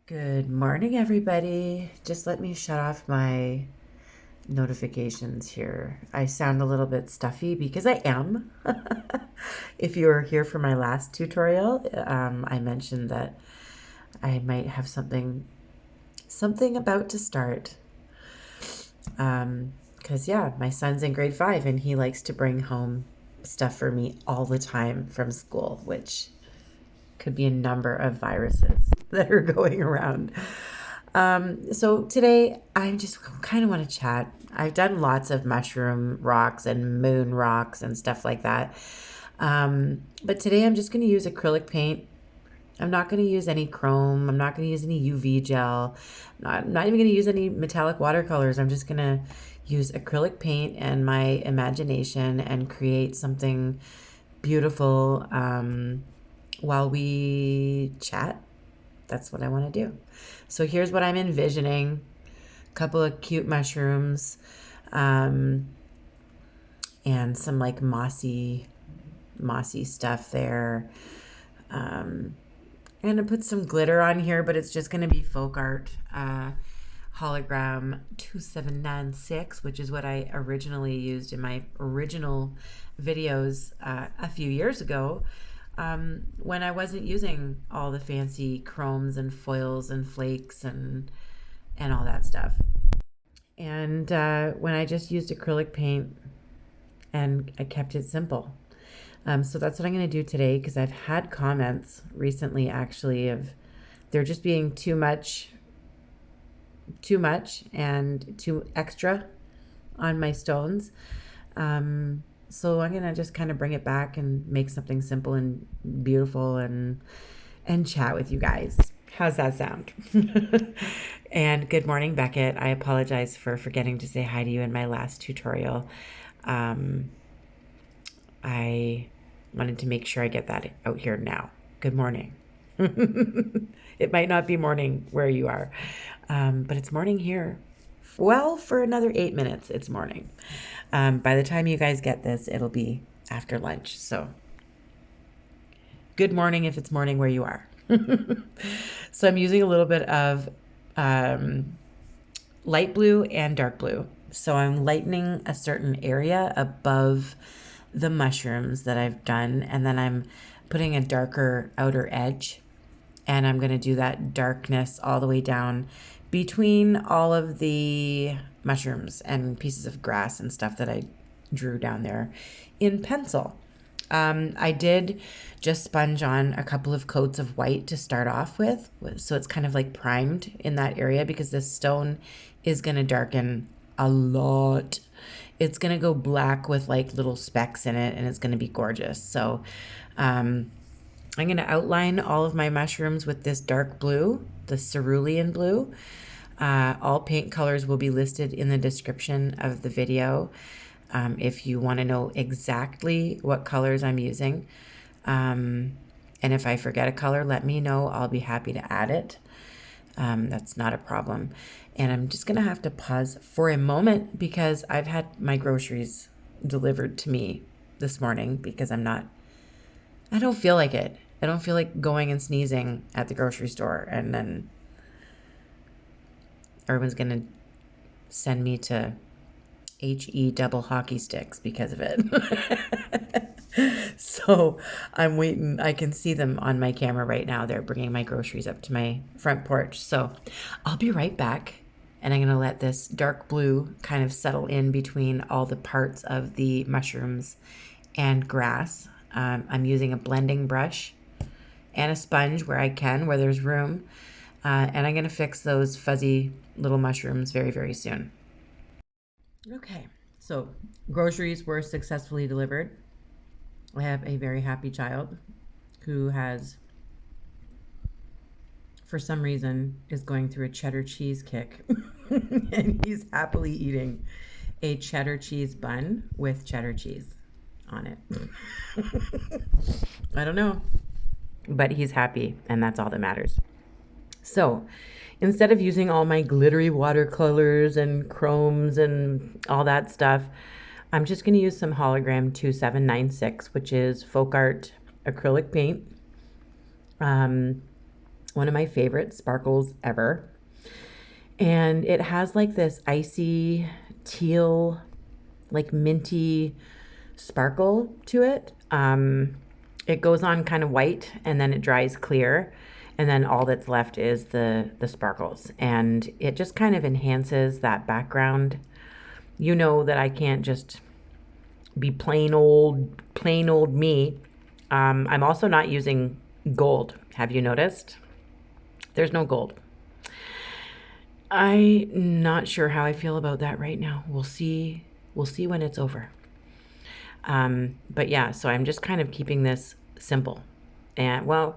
Good morning, everybody. Just let me shut off my notifications here. I sound a little bit stuffy because I am. If you were here for my last tutorial, I mentioned that I might have something about to start. Because yeah, my son's in grade 5 and he likes to bring home stuff for me all the time from school, which could be a number of viruses that are going around. So today I just kind of want to chat. I've done lots of mushroom rocks and moon rocks and stuff like that. But today I'm just going to use acrylic paint. I'm not going to use any chrome. I'm not going to use any UV gel. I'm not even going to use any metallic watercolors. I'm just going to use acrylic paint and my imagination and create something beautiful while we chat. That's what I want to do. So here's what I'm envisioning. A couple of cute mushrooms, and some like mossy stuff there. I'm gonna put some glitter on here, but it's just gonna be folk art hologram 2796, which is what I originally used in my original videos a few years ago, when I wasn't using all the fancy chromes and foils and flakes and all that stuff. And when I just used acrylic paint and I kept it simple. So that's what I'm going to do today, because I've had comments recently actually of there just being too much and too extra on my stones. So I'm going to just kind of bring it back and make something simple and beautiful and chat with you guys. How's that sound? And good morning, Beckett. I apologize for forgetting to say hi to you in my last tutorial. I wanted to make sure I get that out here now. Good morning. It might not be morning where you are, but it's morning here. Well, for another 8 minutes, it's morning. By the time you guys get this, it'll be after lunch. So good morning if it's morning where you are. So I'm using a little bit of light blue and dark blue. So I'm lightening a certain area above the mushrooms that I've done, and then I'm putting a darker outer edge, and I'm going to do that darkness all the way down between all of the mushrooms and pieces of grass and stuff that I drew down there in pencil. I did just sponge on a couple of coats of white to start off with, so it's kind of like primed in that area, because this stone is going to darken a lot. It's going to go black with like little specks in it, and it's going to be gorgeous. So I'm going to outline all of my mushrooms with this dark blue, the cerulean blue. All paint colors will be listed in the description of the video, if you want to know exactly what colors I'm using. And if I forget a color, let me know. I'll be happy to add it. That's not a problem. And I'm just going to have to pause for a moment because I've had my groceries delivered to me this morning, because I don't feel like it. I don't feel like going and sneezing at the grocery store, and then everyone's going to send me to HE double hockey sticks because of it. So I'm waiting. I can see them on my camera right now. They're bringing my groceries up to my front porch. So I'll be right back. And I'm going to let this dark blue kind of settle in between all the parts of the mushrooms and grass. I'm using a blending brush and a sponge where I can, where there's room. And I'm going to fix those fuzzy little mushrooms very, very soon. Okay, so groceries were successfully delivered. I have a very happy child who has, for some reason, is going through a cheddar cheese kick. And he's happily eating a cheddar cheese bun with cheddar cheese on it. I don't know, but he's happy, and that's all that matters. So instead of using all my glittery watercolors and chromes and all that stuff, I'm just going to use some hologram 2796, which is folk art acrylic paint. one of my favorite sparkles ever. And it has like this icy teal, like minty sparkle to it. It goes on kind of white and then it dries clear. And then all that's left is the sparkles. And it just kind of enhances that background. You know that I can't just be plain old me. I'm also not using gold. Have you noticed? There's no gold. I'm not sure how I feel about that right now. We'll see. We'll see when it's over. But yeah, so I'm just kind of keeping this simple. And well,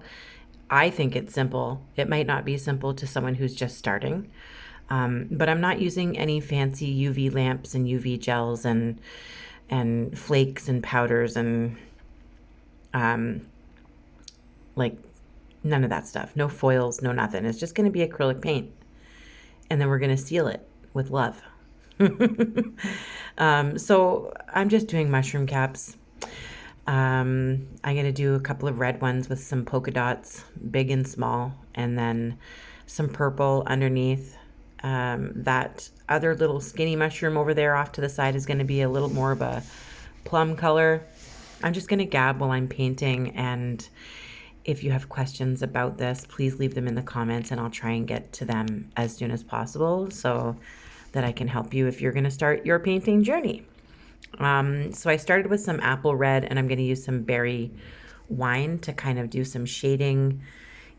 I think it's simple. It might not be simple to someone who's just starting. But I'm not using any fancy UV lamps and UV gels and flakes and powders and like none of that stuff. No foils, no nothing. It's just going to be acrylic paint. And then we're going to seal it with love. So I'm just doing mushroom caps. I'm going to do a couple of red ones with some polka dots, big and small, and then some purple underneath. That other little skinny mushroom over there off to the side is going to be a little more of a plum color. I'm just going to gab while I'm painting, and if you have questions about this, please leave them in the comments and I'll try and get to them as soon as possible so that I can help you if you're going to start your painting journey. So I started with some apple red and I'm going to use some berry wine to kind of do some shading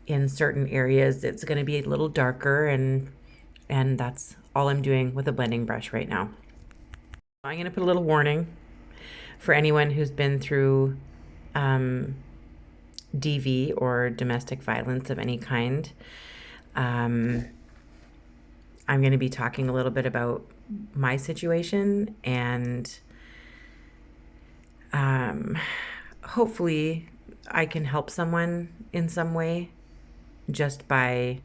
in certain areas. It's going to be a little darker and that's all I'm doing with a blending brush right now. I'm going to put a little warning for anyone who's been through DV or domestic violence of any kind. I'm going to be talking a little bit about my situation and hopefully I can help someone in some way just by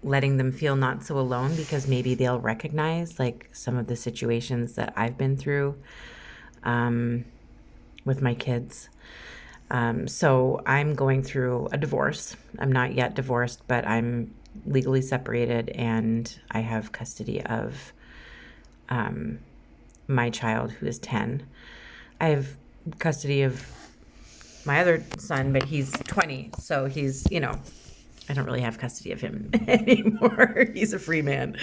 letting them feel not so alone, because maybe they'll recognize like some of the situations that I've been through with my kids. So I'm going through a divorce. I'm not yet divorced, but I'm legally separated and I have custody of my child who is 10. I have custody of my other son, but he's 20. So he's, I don't really have custody of him anymore. He's a free man.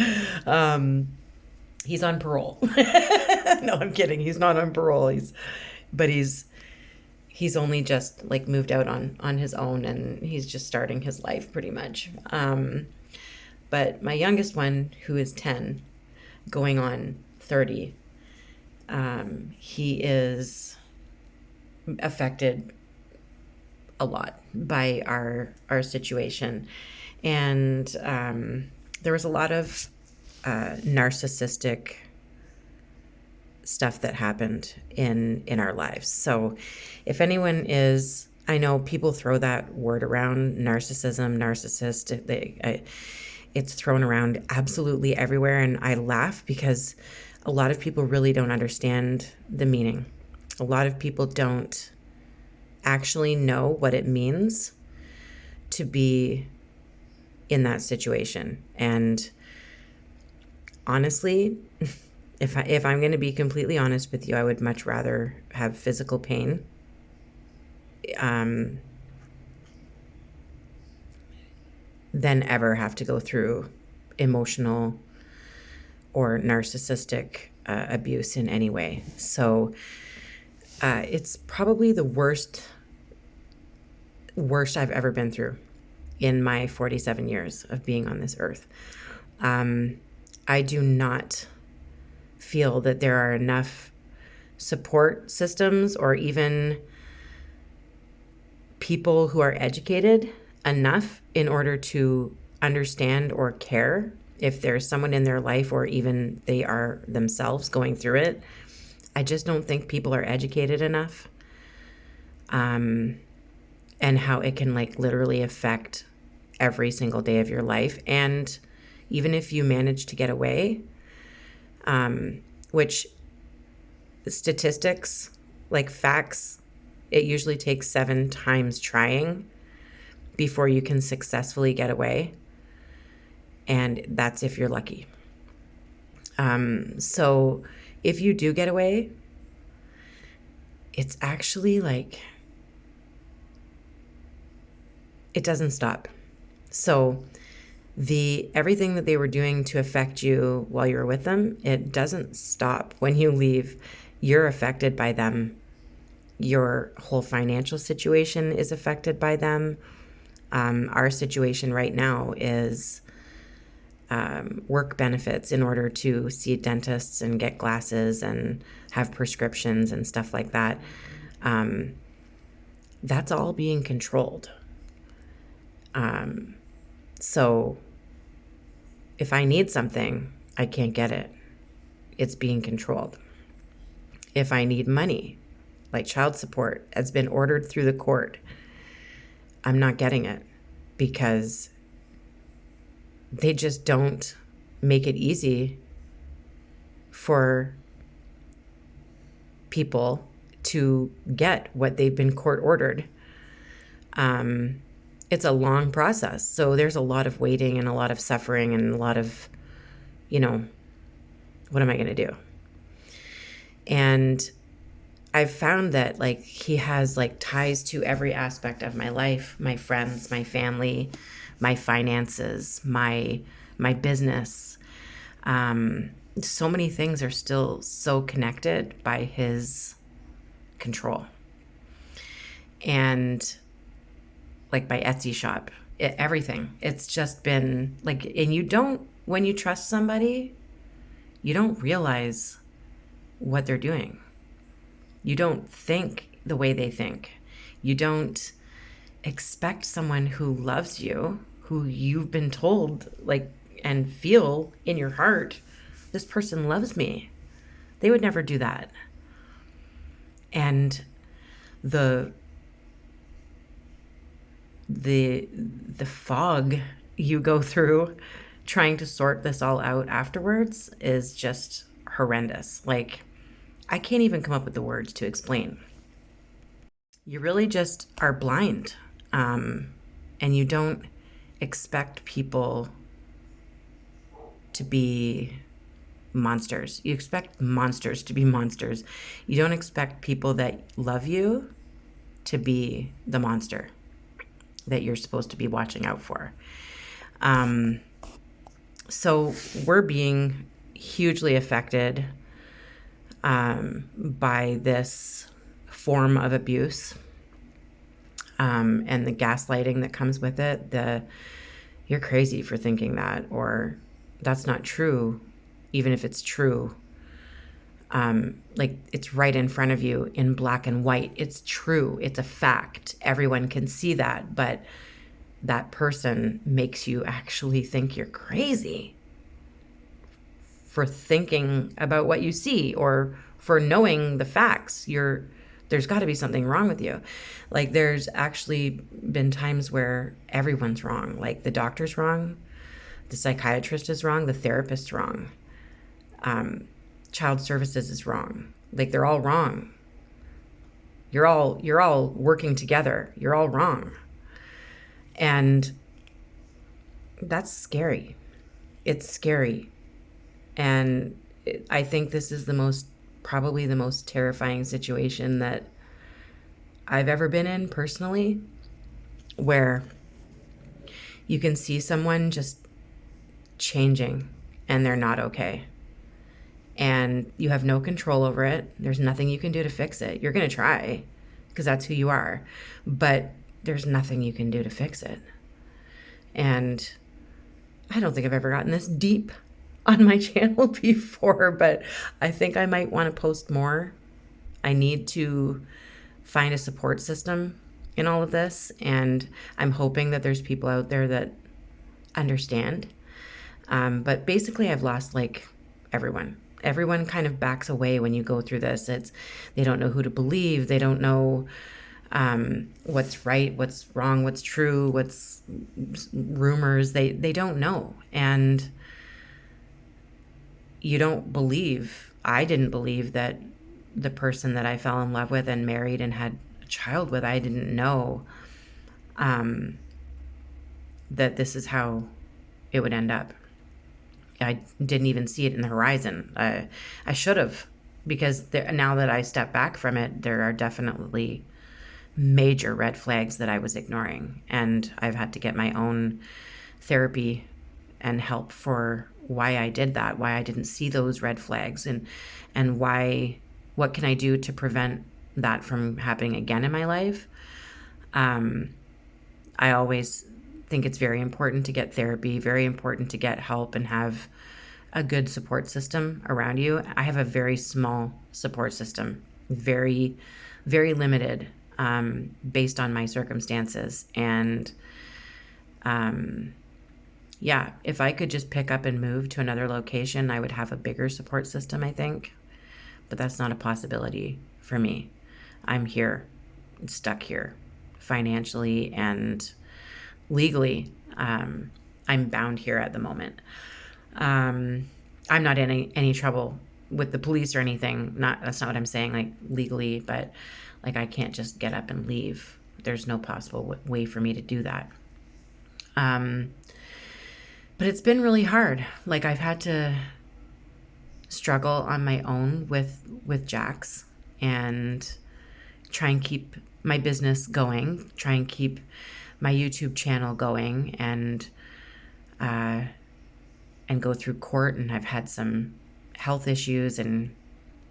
He's on parole. No, I'm kidding. He's not on parole. He's only just like moved out on his own and he's just starting his life pretty much. But my youngest one, who is 10, going on 30, he is affected a lot by our situation. And there was a lot of narcissistic stuff that happened in our lives. So if anyone is, I know people throw that word around, narcissism, narcissist, it's thrown around absolutely everywhere. And I laugh because a lot of people really don't understand the meaning. A lot of people don't actually know what it means to be in that situation. And honestly, if I'm going to be completely honest with you, I would much rather have physical pain than ever have to go through emotional or narcissistic abuse in any way. So it's probably the worst I've ever been through in my 47 years of being on this earth. I do not feel that there are enough support systems or even people who are educated enough in order to understand or care if there's someone in their life or even they are themselves going through it. I just don't think people are educated enough. And how it can like literally affect every single day of your life. And even if you manage to get away, which statistics, like facts, It usually takes 7 times trying before you can successfully get away. And that's if you're lucky. So if you do get away, it's actually like, it doesn't stop. So everything that they were doing to affect you while you were with them, it doesn't stop. When you leave, you're affected by them. Your whole financial situation is affected by them. Our situation right now is work benefits in order to see dentists and get glasses and have prescriptions and stuff like that. That's all being controlled. So if I need something, I can't get it. It's being controlled. If I need money, like child support, has been ordered through the court, I'm not getting it because they just don't make it easy for people to get what they've been court ordered. It's a long process. So there's a lot of waiting and a lot of suffering and a lot of, what am I going to do? And I've found that like he has like ties to every aspect of my life, my friends, my family, my finances, my business. So many things are still so connected by his control. And like my Etsy shop, everything. It's just been like, and when you trust somebody, you don't realize what they're doing. You don't think the way they think. You don't expect someone who loves you, who you've been told, like, and feel in your heart, this person loves me. They would never do that. And the fog you go through trying to sort this all out afterwards is just horrendous. Like, I can't even come up with the words to explain. You really just are blind. And you don't expect people to be monsters. You expect monsters to be monsters. You don't expect people that love you to be the monster that you're supposed to be watching out for. So we're being hugely affected by this form of abuse and the gaslighting that comes with it. You're crazy for thinking that, or that's not true, even if it's true. Like, it's right in front of you in black and white. It's true. It's a fact. Everyone can see that, but that person makes you actually think you're crazy for thinking about what you see or for knowing the facts. There's got to be something wrong with you. Like, there's actually been times where everyone's wrong. Like, the doctor's wrong, the psychiatrist is wrong, the therapist's wrong. Child services is wrong. Like, they're all wrong. You're all working together. You're all wrong. And that's scary. It's scary. And I think this is probably the most terrifying situation that I've ever been in personally, where you can see someone just changing and they're not okay. And you have no control over it. There's nothing you can do to fix it. You're going to try because that's who you are. But there's nothing you can do to fix it. And I don't think I've ever gotten this deep on my channel before, but I think I might want to post more. I need to find a support system in all of this. And I'm hoping that there's people out there that understand. But basically, I've lost like everyone. Everyone kind of backs away when you go through this. They don't know who to believe. They don't know what's right, what's wrong, what's true, what's rumors. They don't know. And you don't believe. I didn't believe that the person that I fell in love with and married and had a child with, I didn't know that this is how it would end up. I didn't even see it in the horizon. I should have, because now that I step back from it, there are definitely major red flags that I was ignoring. And I've had to get my own therapy and help for why I did that, why I didn't see those red flags, and what can I do to prevent that from happening again in my life. I always think it's very important to get therapy, very important to get help and have a good support system around you. I have a very small support system, very, very limited, based on my circumstances. And yeah, if I could just pick up and move to another location, I would have a bigger support system, I think. But that's not a possibility for me. I'm here, stuck here, financially and legally. I'm bound here at the moment. I'm not in any trouble with the police or anything. That's not what I'm saying, like legally, but like I can't just get up and leave. There's no possible way for me to do that. But it's been really hard. Like I've had to struggle on my own with Jax and try and keep my business going, try and keep my YouTube channel going, and go through court. And I've had some health issues and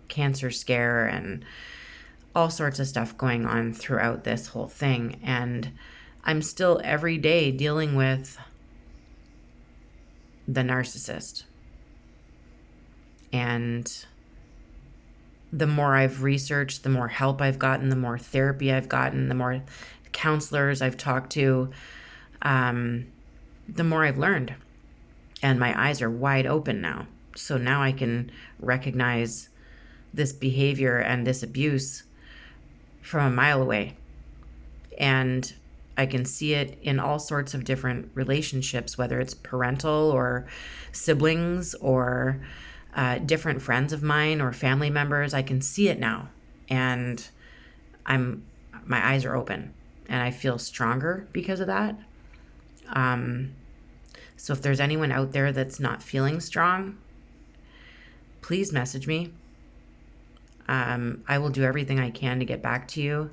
cancer scare and all sorts of stuff going on throughout this whole thing. And I'm still every day dealing with the narcissist. And the more I've researched, the more help I've gotten, the more therapy I've gotten, the more counselors I've talked to, the more I've learned. And my eyes are wide open now. So now I can recognize this behavior and this abuse from a mile away. And I can see it in all sorts of different relationships, whether it's parental or siblings or different friends of mine or family members. I can see it now, and my eyes are open, and I feel stronger because of that. So if there's anyone out there that's not feeling strong, please message me. I will do everything I can to get back to you.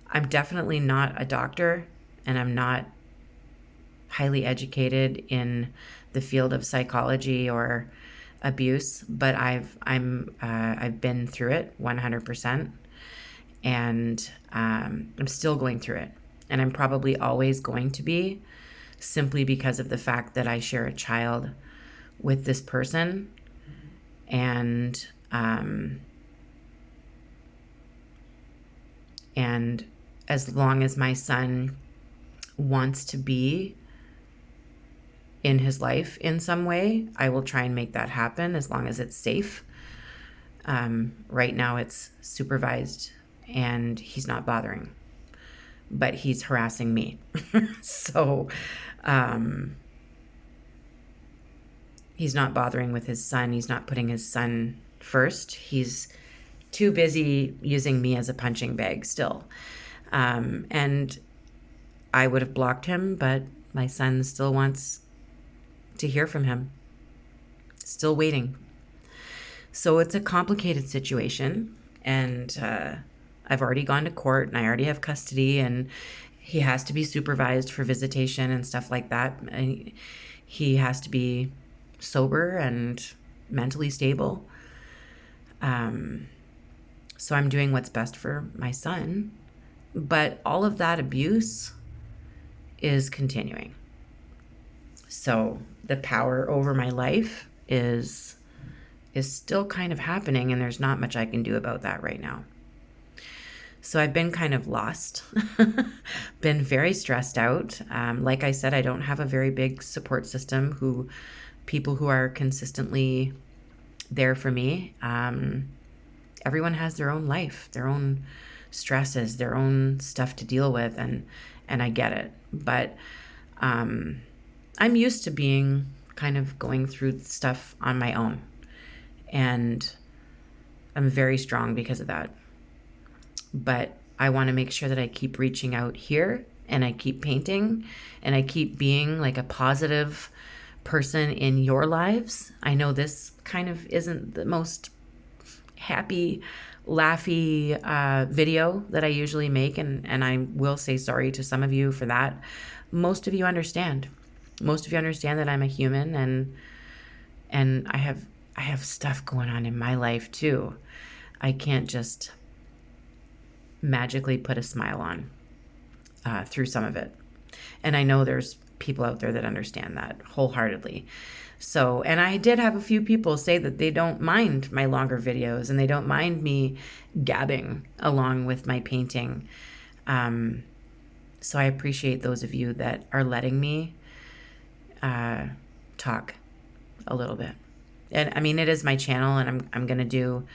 I'm definitely not a doctor, and I'm not highly educated in the field of psychology or abuse, but I've been through it 100%, and I'm still going through it, and I'm probably always going to be, simply because of the fact that I share a child with this person, and as long as my son wants to be in his life in some way, I will try and make that happen as long as it's safe. Right now it's supervised and he's not bothering, but he's harassing me. So he's not bothering with his son. He's not putting his son first. He's too busy using me as a punching bag still. And I would have blocked him, but my son still wants to hear from him. Still waiting. So it's a complicated situation, and I've already gone to court, and I already have custody, and he has to be supervised for visitation and stuff like that. And he has to be sober and mentally stable. So I'm doing what's best for my son, but all of that abuse is continuing. So the power over my life is still kind of happening, and there's not much I can do about that right now. So I've been kind of lost, been very stressed out. Like I said, I don't have a very big support system, people who are consistently there for me. Everyone has their own life, their own stresses, their own stuff to deal with, and I get it. But I'm used to being kind of going through stuff on my own, and I'm very strong because of that. But I want to make sure that I keep reaching out here and I keep painting and I keep being like a positive person in your lives. I know this kind of isn't the most happy, laughy video that I usually make, and I will say sorry to some of you for that. Most of you understand. Most of you understand that I'm a human, and I have stuff going on in my life too. I can't just magically put a smile on through some of it. And I know there's people out there that understand that wholeheartedly. So, and I did have a few people say that they don't mind my longer videos and they don't mind me gabbing along with my painting. So I appreciate those of you that are letting me talk a little bit. And I mean, it is my channel, and I'm going to do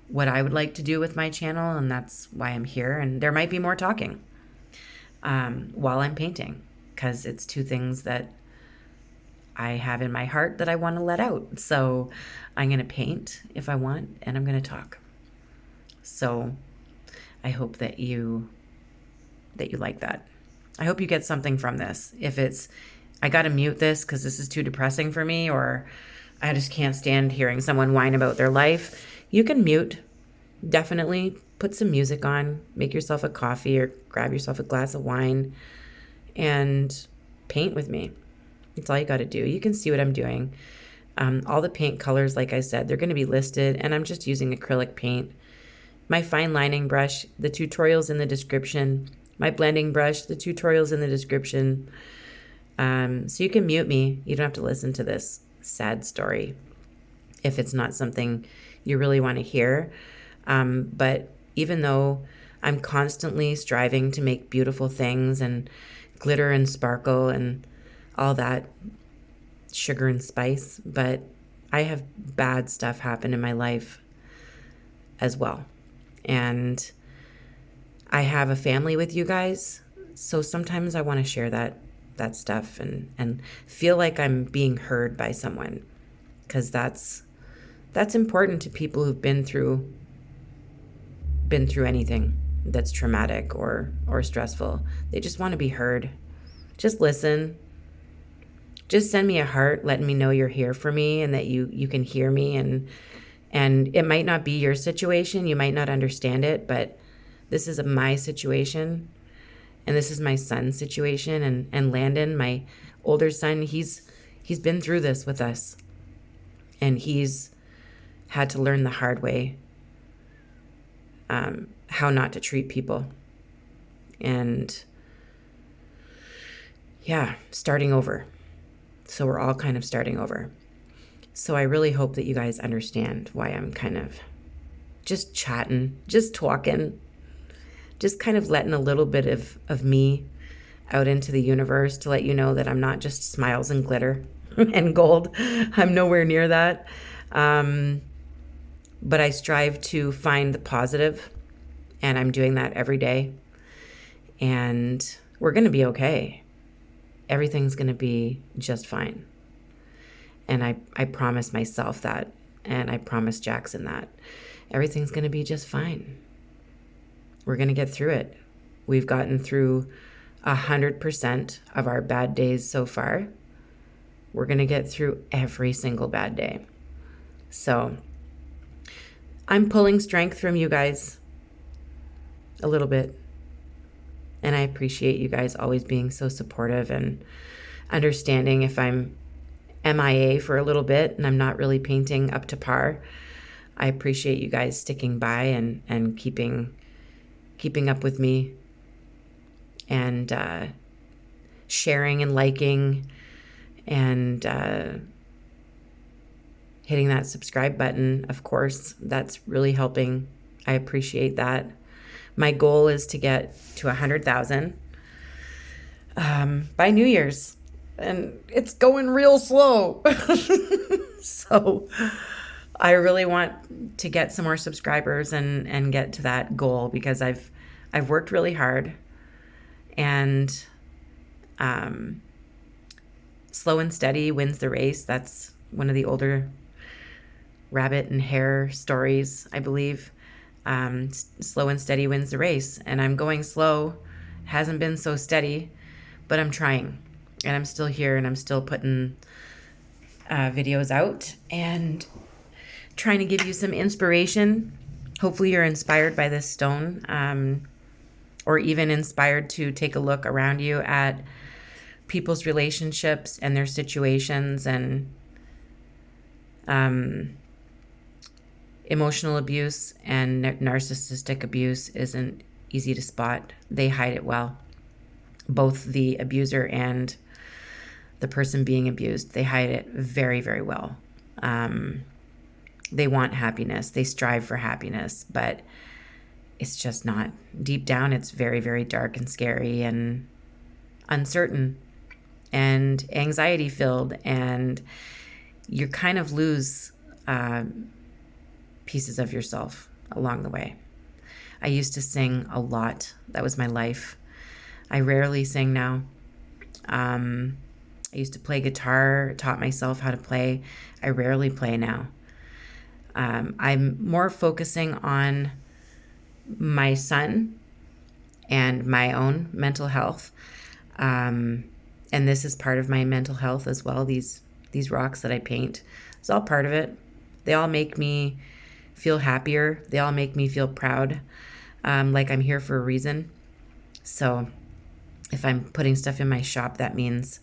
what I would like to do with my channel, and that's why I'm here. And there might be more talking while I'm painting, because it's two things that I have in my heart that I want to let out. So I'm going to paint if I want, and I'm going to talk. So I hope that you like that. I hope you get something from this. If it's, I got to mute this because this is too depressing for me, or I just can't stand hearing someone whine about their life, you can mute. Definitely put some music on, make yourself a coffee or grab yourself a glass of wine and paint with me. That's all you got to do. You can see what I'm doing. All the paint colors, like I said, they're going to be listed, and I'm just using acrylic paint. My fine lining brush, the tutorial's in the description. My blending brush, the tutorial's in the description. So you can mute me. You don't have to listen to this sad story if it's not something you really want to hear. But even though I'm constantly striving to make beautiful things and glitter and sparkle and all that sugar and spice, but I have bad stuff happen in my life as well. And I have a family with you guys, so sometimes I want to share that stuff and feel like I'm being heard by someone, because that's important to people who've been through anything that's traumatic or stressful. They just want to be heard. Just listen. Just send me a heart letting me know you're here for me and that you can hear me, and it might not be your situation. You might not understand it, but this is my situation, and this is my son's situation, and Landon, my older son, he's been through this with us, and he's had to learn the hard way how not to treat people, and yeah, starting over. So we're all kind of starting over. So I really hope that you guys understand why I'm kind of just chatting, just talking, just kind of letting a little bit of me out into the universe to let you know that I'm not just smiles and glitter and gold. I'm nowhere near that. But I strive to find the positive, and I'm doing that every day. And we're going to be okay. Everything's going to be just fine. And I promise myself that, and I promise Jackson that. Everything's going to be just fine. We're going to get through it. We've gotten through 100% of our bad days so far. We're going to get through every single bad day. So I'm pulling strength from you guys a little bit. And I appreciate you guys always being so supportive and understanding if I'm MIA for a little bit and I'm not really painting up to par. I appreciate you guys sticking by and keeping up with me and sharing and liking and hitting that subscribe button. Of course, that's really helping. I appreciate that. My goal is to get to 100,000 by New Year's, and it's going real slow. So I really want to get some more subscribers and get to that goal, because I've worked really hard, and slow and steady wins the race. That's one of the older rabbit and hare stories, I believe. Slow and steady wins the race. And I'm going slow. Hasn't been so steady, but I'm trying. And I'm still here, and I'm still putting videos out and trying to give you some inspiration. Hopefully you're inspired by this stone, or even inspired to take a look around you at people's relationships and their situations. And emotional abuse and narcissistic abuse isn't easy to spot. They hide it well. Both the abuser and the person being abused, they hide it very, very well. They want happiness. They strive for happiness, but it's just not. Deep down, it's very, very dark and scary and uncertain and anxiety filled, and you kind of lose pieces of yourself along the way. I used to sing a lot. That was my life. I rarely sing now. I used to play guitar, taught myself how to play. I rarely play now. I'm more focusing on my son and my own mental health. And this is part of my mental health as well. These rocks that I paint, it's all part of it. They all make me feel happier. They all make me feel proud, like I'm here for a reason. So if I'm putting stuff in my shop, that means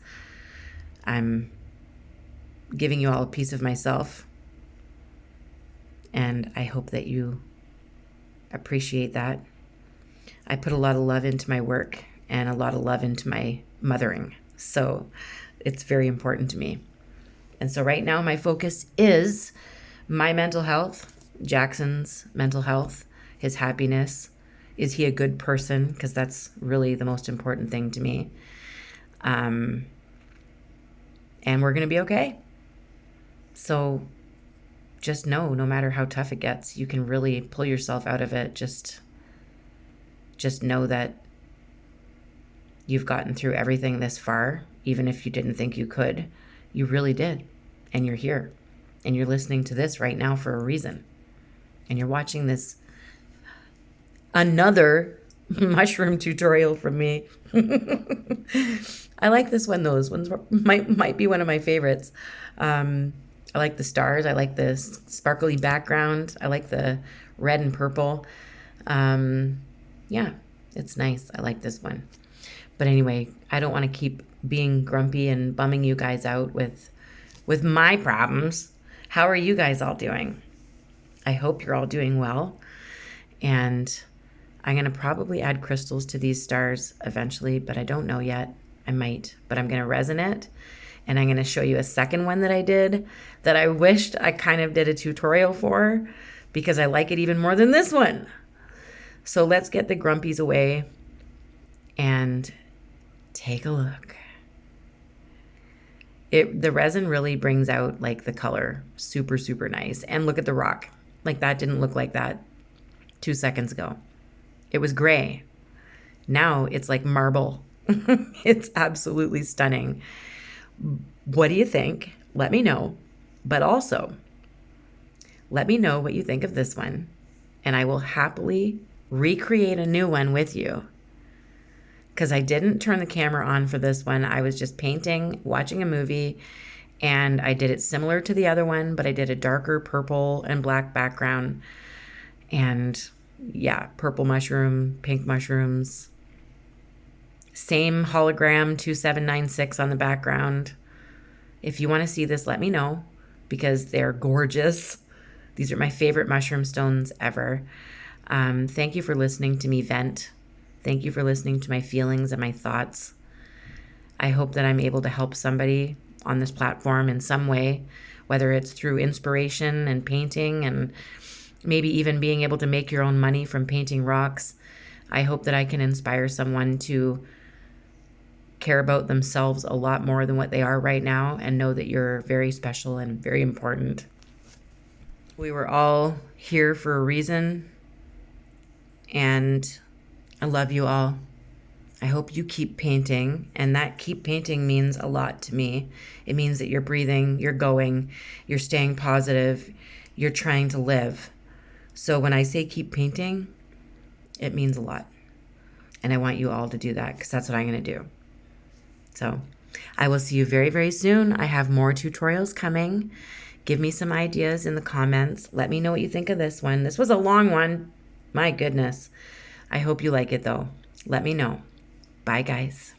I'm giving you all a piece of myself. And I hope that you appreciate that. I put a lot of love into my work and a lot of love into my mothering. So it's very important to me. And so right now my focus is my mental health, Jackson's mental health, his happiness. Is he a good person? Because that's really the most important thing to me. And we're going to be okay. So just know, no matter how tough it gets, you can really pull yourself out of it. Just know that you've gotten through everything this far, even if you didn't think you could. You really did. And you're here. And you're listening to this right now for a reason. And you're watching this another mushroom tutorial from me. I like this one. Those ones might be one of my favorites. I like the stars. I like the sparkly background. I like the red and purple. Yeah, it's nice. I like this one. But anyway, I don't want to keep being grumpy and bumming you guys out with my problems. How are you guys all doing? I hope you're all doing well. And I'm going to probably add crystals to these stars eventually, but I don't know yet. I might, but I'm going to resin it. And I'm going to show you a second one that I did that I wished I kind of did a tutorial for because I like it even more than this one. So let's get the grumpies away and take a look. The resin really brings out like the color super, super nice. And look at the rock. Like that didn't look like that 2 seconds ago. It was gray. Now it's like marble. It's absolutely stunning. What do you think? Let me know. But also, let me know what you think of this one. And I will happily recreate a new one with you. Because I didn't turn the camera on for this one. I was just painting, watching a movie, and I did it similar to the other one, but I did a darker purple and black background. And yeah, purple mushroom, pink mushrooms. Same hologram 2796 on the background. If you want to see this, let me know because they're gorgeous. These are my favorite mushroom stones ever. Thank you for listening to me vent. Thank you for listening to my feelings and my thoughts. I hope that I'm able to help somebody on this platform in some way, whether it's through inspiration and painting and maybe even being able to make your own money from painting rocks. I hope that I can inspire someone to care about themselves a lot more than what they are right now and know that you're very special and very important. We were all here for a reason, and I love you all. I hope you keep painting, and that keep painting means a lot to me. It means that you're breathing, you're going, you're staying positive, you're trying to live. So when I say keep painting, it means a lot. And I want you all to do that because that's what I'm going to do. So I will see you very, very soon. I have more tutorials coming. Give me some ideas in the comments. Let me know what you think of this one. This was a long one. My goodness. I hope you like it though. Let me know. Bye, guys.